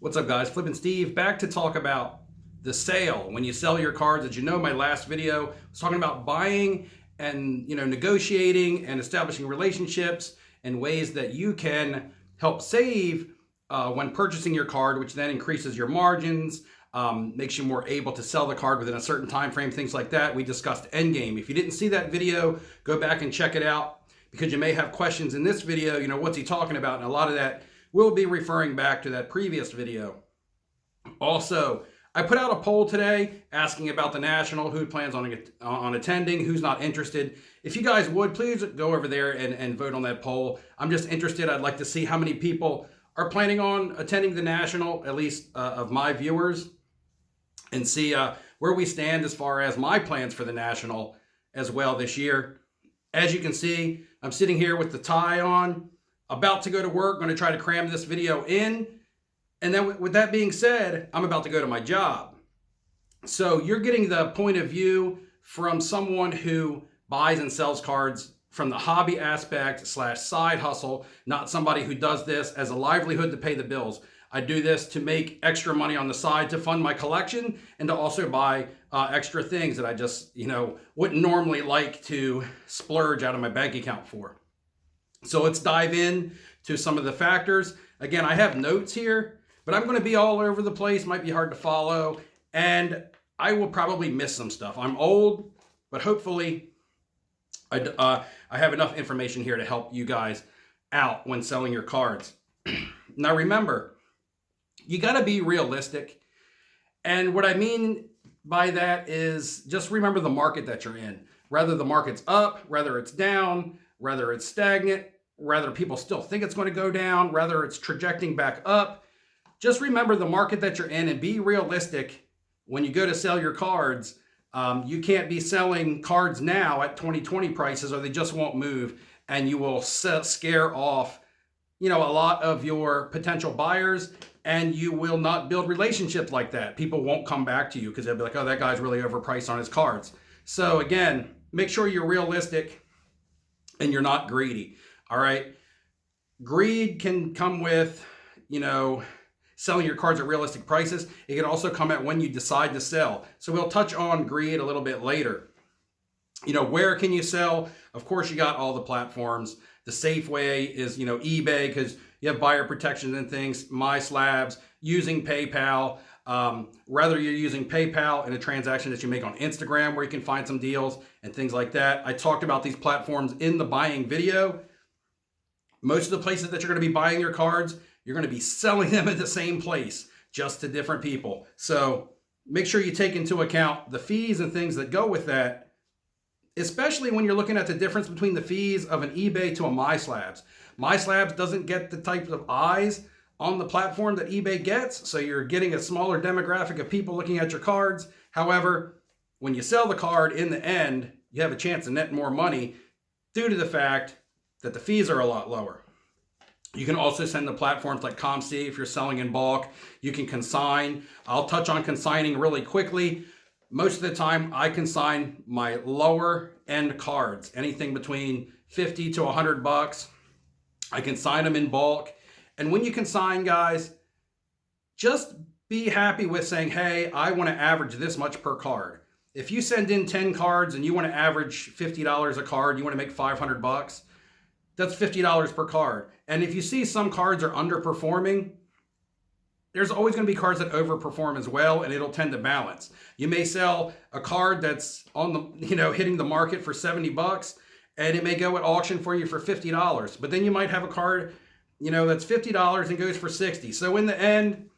What's up, guys? Flippin' Steve back to talk about the sale when you sell your cards. As you know, my last video was talking about buying and negotiating and establishing relationships and ways that you can help save when purchasing your card, which then increases your margins, makes you more able to sell the card within a certain time frame, things like that. We discussed Endgame. If you didn't see that video, go back and check it out because you may have questions in this video. What's he talking about? And a lot of that will be referring back to that previous video. Also, I put out a poll today asking about the National, who plans on attending, who's not interested. If you guys would, please go over there and vote on that poll. I'm just interested. I'd like to see how many people are planning on attending the National, at least of my viewers, and see where we stand as far as my plans for the National as well this year. As you can see, I'm sitting here with the tie on, about to go to work, going to try to cram this video in. And then with that being said, I'm about to go to my job. So you're getting the point of view from someone who buys and sells cards from the hobby aspect / side hustle, not somebody who does this as a livelihood to pay the bills. I do this to make extra money on the side to fund my collection and to also buy extra things that I just, wouldn't normally like to splurge out of my bank account for. So let's dive in to some of the factors. Again, I have notes here, but I'm going to be all over the place. Might be hard to follow, and I will probably miss some stuff. I'm old, but hopefully I have enough information here to help you guys out when selling your cards. Now remember, you got to be realistic. And what I mean by that is just remember the market that you're in. Whether the market's up, whether it's down, whether it's stagnant, whether people still think it's going to go down, whether it's trajecting back up. Just remember the market that you're in and be realistic when you go to sell your cards. You can't be selling cards now at 2020 prices or they just won't move, and you will scare off a lot of your potential buyers, and you will not build relationships like that. People won't come back to you because they'll be like, oh, that guy's really overpriced on his cards. So again, make sure you're realistic and you're not greedy. All right. Greed can come with, selling your cards at realistic prices. It can also come at when you decide to sell. So we'll touch on greed a little bit later. Where can you sell? Of course, you got all the platforms. The safe way is, eBay, because you have buyer protections and things, MySlabs, using PayPal. Whether you're using PayPal in a transaction that you make on Instagram where you can find some deals and things like that. I talked about these platforms in the buying video. Most of the places that you're going to be buying your cards, you're going to be selling them at the same place, just to different people. So make sure you take into account the fees and things that go with that, especially when you're looking at the difference between the fees of an eBay to a MySlabs. MySlabs doesn't get the type of eyes on the platform that eBay gets, so you're getting a smaller demographic of people looking at your cards. However, when you sell the card, in the end, you have a chance to net more money due to the fact that the fees are a lot lower. You can also send to platforms like ComC if you're selling in bulk. You can consign. I'll touch on consigning really quickly. Most of the time, I consign my lower end cards, anything between $50 to $100. I consign them in bulk. And when you consign, guys, just be happy with saying, hey, I want to average this much per card. If you send in 10 cards and you want to average $50 a card, you want to make $500, that's $50 per card. And if you see some cards are underperforming, there's always going to be cards that overperform as well, and it'll tend to balance. You may sell a card that's on the, hitting the market for $70, and it may go at auction for you for $50. But then you might have a card, that's $50 and goes for $60. So in the end,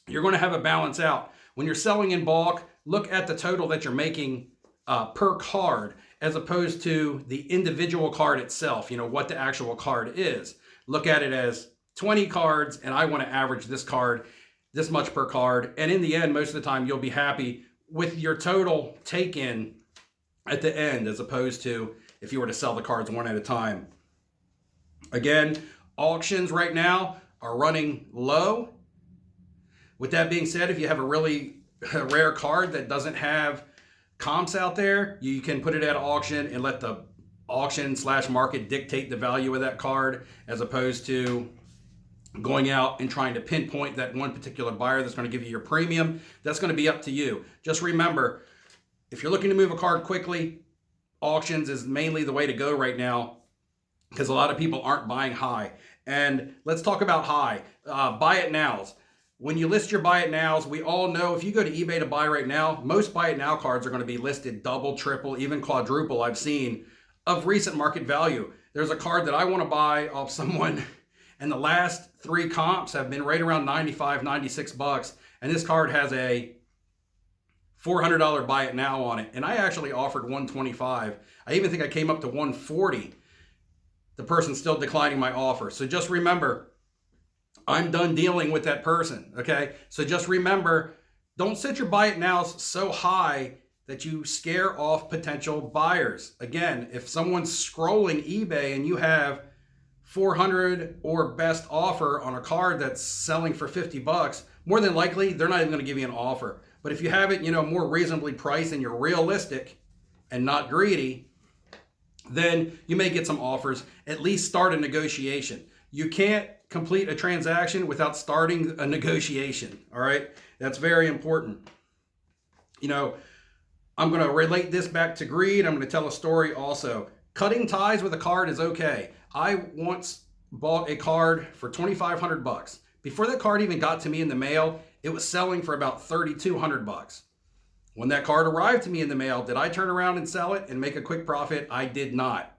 you're going to have a balance out. When you're selling in bulk, look at the total that you're making per card, as opposed to the individual card itself, what the actual card is. Look at it as 20 cards, and I want to average this card this much per card. And in the end, most of the time, you'll be happy with your total take-in at the end, as opposed to if you were to sell the cards one at a time. Again, auctions right now are running low. With that being said, if you have a really rare card that doesn't have comps out there, you can put it at auction and let the auction / market dictate the value of that card, as opposed to going out and trying to pinpoint that one particular buyer that's going to give you your premium. That's going to be up to you. Just remember, if you're looking to move a card quickly, auctions is mainly the way to go right now, because a lot of people aren't buying high. And let's talk about high. Buy it nows. When you list your buy it nows, we all know if you go to eBay to buy right now, most buy it now cards are going to be listed double, triple, even quadruple, I've seen, of recent market value. There's a card that I want to buy off someone, and the last 3 comps have been right around 95, 96 bucks. And this card has a $400 buy it now on it. And I actually offered 125. I even think I came up to 140. The person's still declining my offer. So just remember, I'm done dealing with that person, okay? So just remember, don't set your buy it nows so high that you scare off potential buyers. Again, if someone's scrolling eBay and you have 400 or best offer on a card that's selling for 50 bucks, more than likely, they're not even gonna give you an offer. But if you have it, more reasonably priced and you're realistic and not greedy, then you may get some offers. At least start a negotiation. You can't complete a transaction without starting a negotiation, all right? That's very important. I'm gonna relate this back to greed. I'm gonna tell a story also. Cutting ties with a card is okay. I once bought a card for 2,500 bucks. Before that card even got to me in the mail, it was selling for about 3,200 bucks. When that card arrived to me in the mail, did I turn around and sell it and make a quick profit? I did not.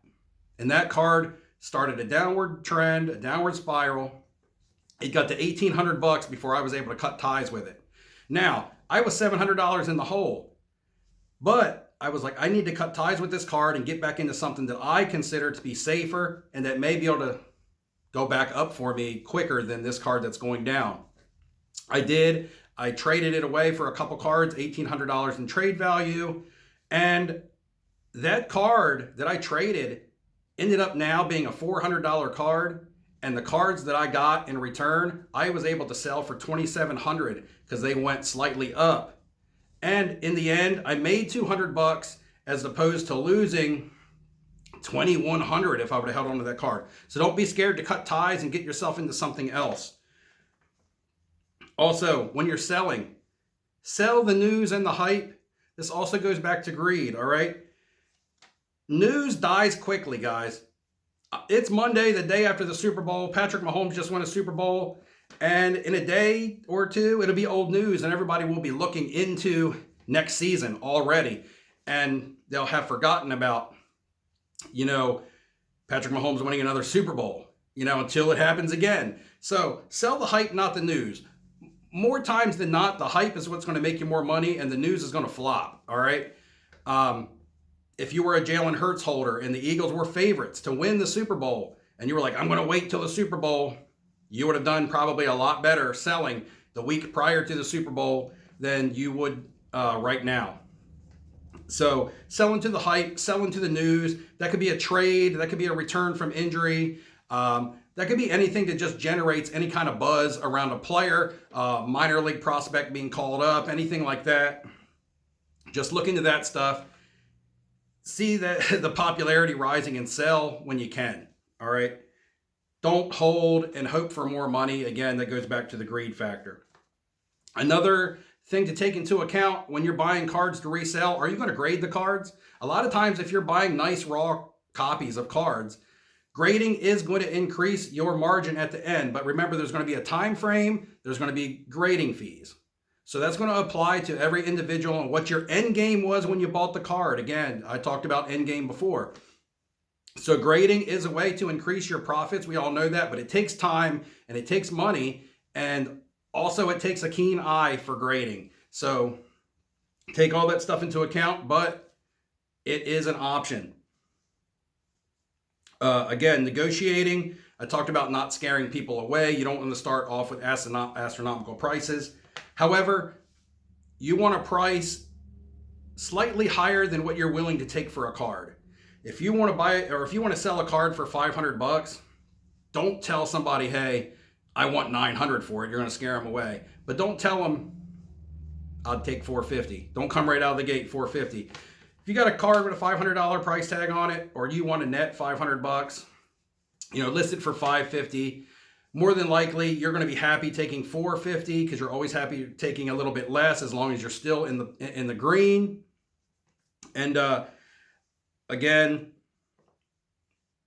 And that card started a downward trend, a downward spiral. It got to 1,800 bucks before I was able to cut ties with it. Now, I was $700 in the hole, but I was like, I need to cut ties with this card and get back into something that I consider to be safer and that may be able to go back up for me quicker than this card that's going down. I did. I traded it away for a couple cards, $1,800 in trade value. And that card that I traded ended up now being a $400 card. And the cards that I got in return, I was able to sell for $2,700 because they went slightly up. And in the end, I made 200 bucks as opposed to losing 2,100 if I would have held on to that card. So don't be scared to cut ties and get yourself into something else. Also, when you're selling, sell the news and the hype. This also goes back to greed, all right? News dies quickly, guys. It's Monday, the day after the Super Bowl. Patrick Mahomes just won a Super Bowl. And in a day or two, it'll be old news and everybody will be looking into next season already. And they'll have forgotten about, Patrick Mahomes winning another Super Bowl, until it happens again. So sell the hype, not the news. More times than not, the hype is what's going to make you more money and the news is going to flop, all right? If you were a Jalen Hurts holder and the Eagles were favorites to win the Super Bowl and you were like, I'm going to wait till the Super Bowl, you would have done probably a lot better selling the week prior to the Super Bowl than you would right now. So sell into the hype, sell into the news. That could be a trade. That could be a return from injury. That could be anything that just generates any kind of buzz around a player, minor league prospect being called up, anything like that. Just look into that stuff. See the popularity rising and sell when you can, all right? Don't hold and hope for more money. Again, that goes back to the greed factor. Another thing to take into account when you're buying cards to resell, are you going to grade the cards? A lot of times if you're buying nice raw copies of cards, grading is going to increase your margin at the end. But remember, there's going to be a time frame. There's going to be grading fees. So that's going to apply to every individual and what your end game was when you bought the card. Again, I talked about end game before. So grading is a way to increase your profits. We all know that, but it takes time and it takes money. And also it takes a keen eye for grading. So take all that stuff into account, but it is an option. Again, negotiating. I talked about not scaring people away. You don't want to start off with astronomical prices. However, you want to price slightly higher than what you're willing to take for a card. If you want to buy it, or if you want to sell a card for 500 bucks, don't tell somebody, hey, I want 900 for it. You're going to scare them away. But don't tell them, I'll take 450. Don't come right out of the gate 450. If you got a card with a $500 price tag on it, or you want to net 500 bucks, list it for 550. more than likely you're going to be happy taking $4.50 because you're always happy taking a little bit less as long as you're still in the green. And again,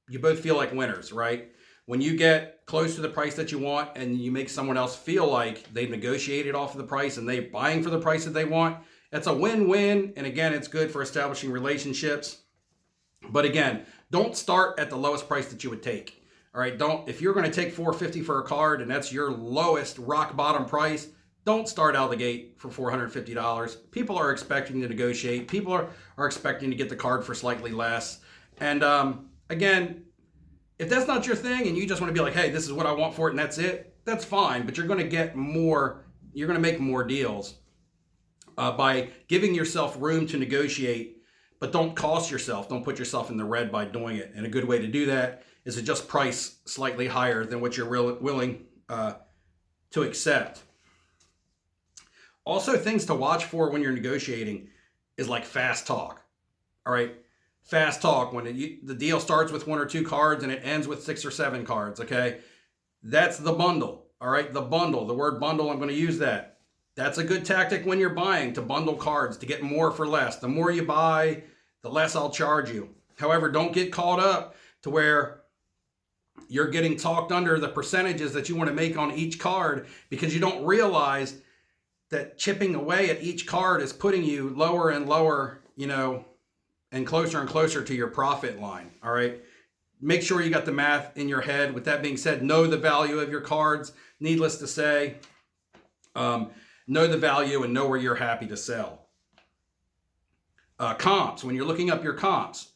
you both feel like winners, right? When you get close to the price that you want and you make someone else feel like they've negotiated off of the price and they're buying for the price that they want, that's a win-win. And again, it's good for establishing relationships. But again, don't start at the lowest price that you would take. All right, if you're going to take $4.50 for a card and that's your lowest rock bottom price, don't start out of the gate for $450. People are expecting to negotiate. People are expecting to get the card for slightly less. And again, if that's not your thing and you just want to be like, hey, this is what I want for it and that's it, that's fine. But you're going to get more, you're going to make more deals by giving yourself room to negotiate, but don't cost yourself. Don't put yourself in the red by doing it. And a good way to do that is to just price slightly higher than what you're willing to accept. Also, things to watch for when you're negotiating is like fast talk. All right, fast talk when the deal starts with 1 or 2 cards and it ends with 6 or 7 cards. Okay, that's the bundle. All right, the bundle. The word bundle, I'm going to use that. That's a good tactic when you're buying, to bundle cards to get more for less. The more you buy, the less I'll charge you. However, don't get caught up to where you're getting talked under the percentages that you want to make on each card because you don't realize that chipping away at each card is putting you lower and lower, and closer to your profit line. All right. Make sure you got the math in your head. With that being said, know the value of your cards. Needless to say, know the value and know where you're happy to sell. Comps, when you're looking up your comps,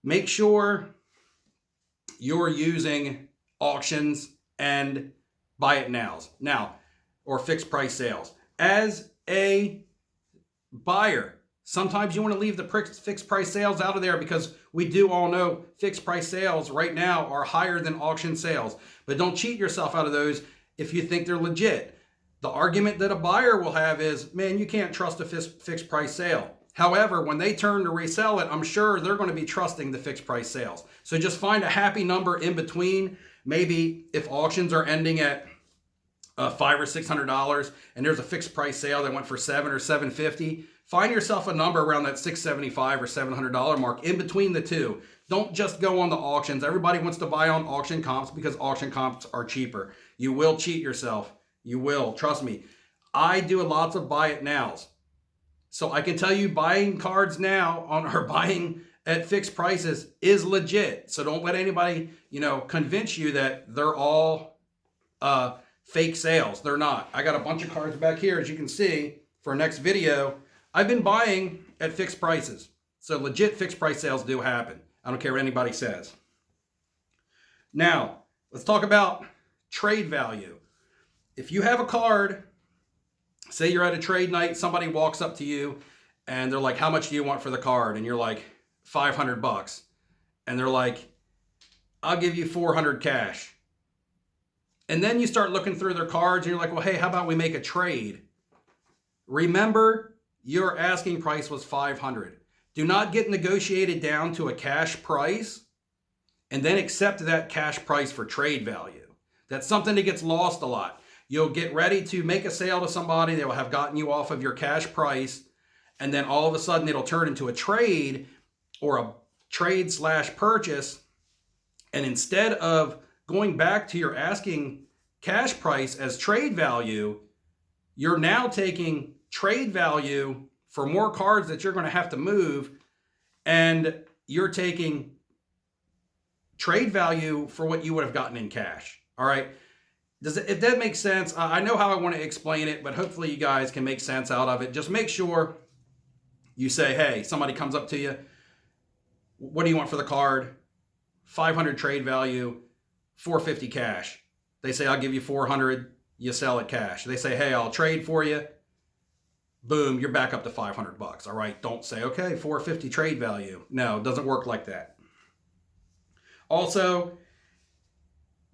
make sure you're using auctions and buy it nows. Now, or fixed price sales. As a buyer, sometimes you want to leave the fixed price sales out of there because we do all know fixed price sales right now are higher than auction sales. But don't cheat yourself out of those if you think they're legit. The argument that a buyer will have is, man, you can't trust a fixed price sale. However, when they turn to resell it, I'm sure they're going to be trusting the fixed price sales. So just find a happy number in between. Maybe if auctions are ending at $500 or $600 and there's a fixed price sale that went for $700 or $750, find yourself a number around that $675 or $700 mark in between the two. Don't just go on the auctions. Everybody wants to buy on auction comps because auction comps are cheaper. You will cheat yourself. You will, trust me. I do lots of buy it nows. So I can tell you buying cards now or buying at fixed prices is legit. So don't let anybody, convince you that they're all fake sales. They're not. I got a bunch of cards back here, as you can see, for our next video. I've been buying at fixed prices. So legit fixed price sales do happen. I don't care what anybody says. Now, let's talk about trade value. If you have a card, say you're at a trade night, somebody walks up to you and they're like, how much do you want for the card? And you're like, $500. And they're like, I'll give you 400 cash. And then you start looking through their cards and you're like, well, hey, how about we make a trade? Remember, your asking price was 500. Do not get negotiated down to a cash price and then accept that cash price for trade value. That's something that gets lost a lot. You'll get ready to make a sale to somebody. They will have gotten you off of your cash price. And then all of a sudden it'll turn into a trade or a trade/purchase. And instead of going back to your asking cash price as trade value, you're now taking trade value for more cards that you're going to have to move. And you're taking trade value for what you would have gotten in cash. All right. If that makes sense, I know how I want to explain it, but hopefully you guys can make sense out of it. Just make sure you say, hey, somebody comes up to you. What do you want for the card? 500 trade value, 450 cash. They say, I'll give you 400. You sell it cash. They say, hey, I'll trade for you. Boom, you're back up to $500. All right. Don't say, okay, 450 trade value. No, it doesn't work like that. Also,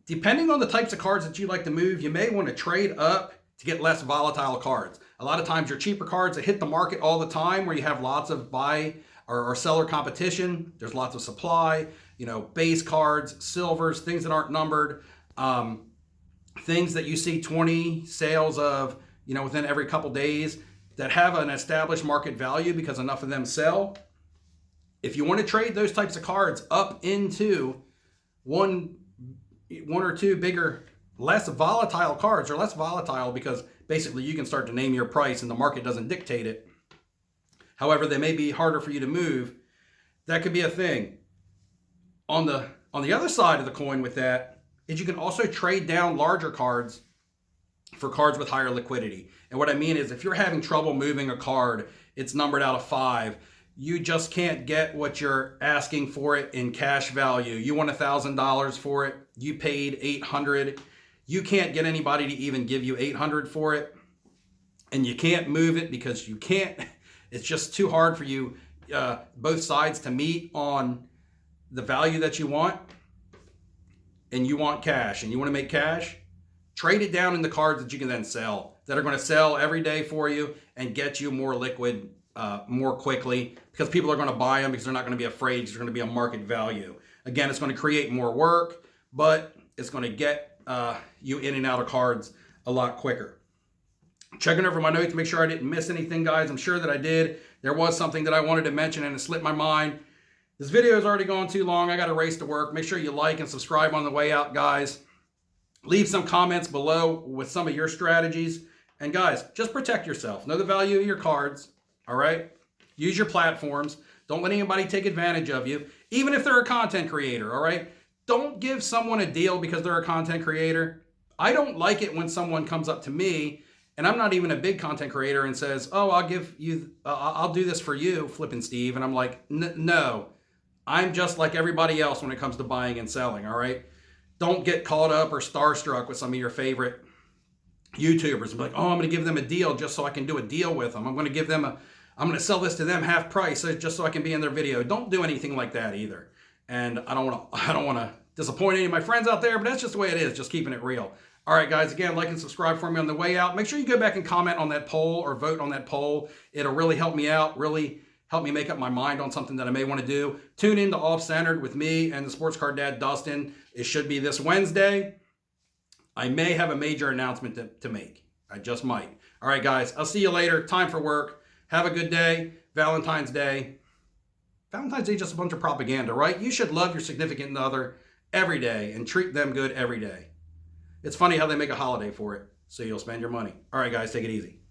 depending on the types of cards that you like to move, you may want to trade up to get less volatile cards. A lot of times your cheaper cards that hit the market all the time where you have lots of buy our seller competition. There's lots of supply, you know, base cards, silvers, things that aren't numbered, things that you see 20 sales of, you know, within every couple days that have an established market value because enough of them sell. If you want to trade those types of cards up into one or two bigger, less volatile cards, or less volatile because basically you can start to name your price and the market doesn't dictate it. However, they may be harder for you to move. That could be a thing. On the other side of the coin with that is you can also trade down larger cards for cards with higher liquidity. And what I mean is if you're having trouble moving a card, it's numbered out of 5, you just can't get what you're asking for it in cash value. You want $1,000 for it, you paid $800. You can't get anybody to even give you $800 for it. And you can't move it because you can't, it's just too hard for you, both sides to meet on the value that you want. And you want cash and you want to make cash, trade it down in the cards that you can then sell, that are going to sell every day for you and get you more liquid more quickly, because people are going to buy them because they're not going to be afraid because they're going to be a market value. Again, it's going to create more work, but it's going to get you in and out of cards a lot quicker. Checking over my notes to make sure I didn't miss anything, guys. I'm sure that I did. There was something that I wanted to mention and it slipped my mind. This video has already gone too long. I got to race to work. Make sure you like and subscribe on the way out, guys. Leave some comments below with some of your strategies. And guys, just protect yourself. Know the value of your cards, all right? Use your platforms. Don't let anybody take advantage of you, even if they're a content creator, all right? Don't give someone a deal because they're a content creator. I don't like it when someone comes up to me, and I'm not even a big content creator, and says, oh, I'll do this for you, Flippin' Steve. And I'm like, no. I'm just like everybody else when it comes to buying and selling, all right? Don't get caught up or starstruck with some of your favorite YouTubers and be like, oh, I'm going to give them a deal just so I can do a deal with them. I'm going to sell this to them half price just so I can be in their video. Don't do anything like that either. And I don't want to disappoint any of my friends out there, but that's just the way it is, just keeping it real. All right, guys, again, like and subscribe for me on the way out. Make sure you go back and comment on that poll or vote on that poll. It'll really help me out, really help me make up my mind on something that I may want to do. Tune in to Off Centered with me and the Sports Card Dad, Dustin. It should be this Wednesday. I may have a major announcement to make. I just might. All right, guys, I'll see you later. Time for work. Have a good day. Valentine's Day. Valentine's Day is just a bunch of propaganda, right? You should love your significant other every day and treat them good every day. It's funny how they make a holiday for it, so you'll spend your money. All right, guys, take it easy.